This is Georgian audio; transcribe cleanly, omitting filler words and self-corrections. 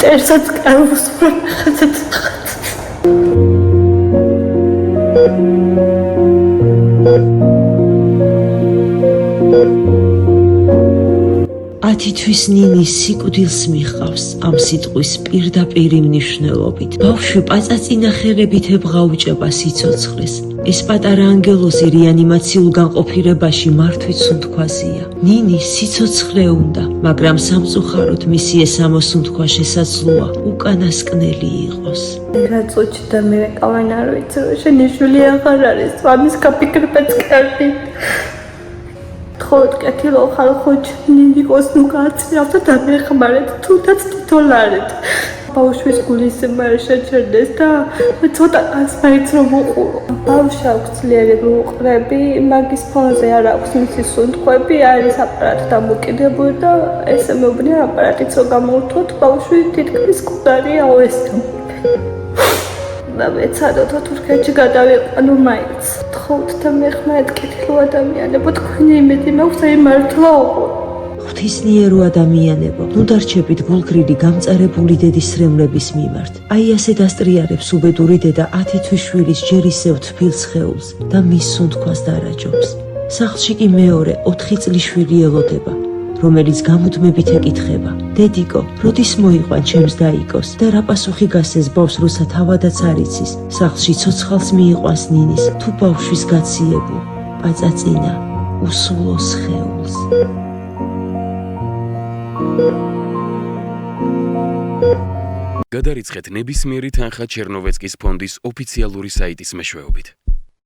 მტერსაც კაროს ხაცაც ათითვის ნინის სიკვდილს მიჰყავს ამ სიტყვის პირდაპირი მნიშვნელობით. ბავშვი პაწაწინახელებით ებღაუჭება სიცოცხლეს. ეს პატარა ანგელოზი რეანიმაციულ განყოფილებაში მართვით სუნთქვაზეა. ნინი სიცოცხლე უნდა, მაგრამ სამწუხაროდ მისი ეს ამოსუნთქვა შესაძლოა უკანასკნელი იყოს. რა წოჩი და მე კავენ არ ვიცი რომ შენი შვილი აღარ არის, ამის გაფიქრებაც კარგი. ხოთ კეთილო ხარ ხოჩ ნინიკოს ნუ გააცრავდა და მეხმარეთ თუნდაც $1. ბავშვის გულის მერ შეჩერდეს და ცოტა ასმაიც რომ უყურო. ბავშვს აქვს ძლიერი გულყრები, მაგის ფონზე არ აქვს მისი სუნთქვები, არის აპარატი დამოკიდებული და ესე მეუბნია აპარატიც რო გამოვთოთ, ბავშვი თითქმის მკვდარიაო ეს. და მეცადოთ თურქეთში გადავიყვანო მაინც. თხოვთ და მეხმარეთ კეთილო ადამიანებო, თქვენი იმედი მაქვს აი მართლაობო. ღვთისმიერო ადამიანებო, ნუ დარჩებით გულგრილი გამწარებული დედის სრემლების მიმართ. აი ასე დასტრიარებს უბედური დედა 10 თვის შვილის ჯერ ისევ თბილ სხეულს და მის სუნთქვას დარაჯობს. სახლში კი მეორე 4 წლის შვილი ელოდება, რომელიც გამუდმებით ეკითხება: დედიკო, როდის მოიყვან ჩემს დაიკოს და რა პასუხი გასცეს ბავშვს, როცა თავადაც არ იცის, სახლში ცოცხალს მიიყვანს ნინის, თუ ბავშვის გაციებულ, პაწაწინა უსულო სხეულს. გადარიცხეთ ნებისმიერი თანხა ჩერნოვეცკის ფონდის ოფიციალური საიტის მეშვეობით.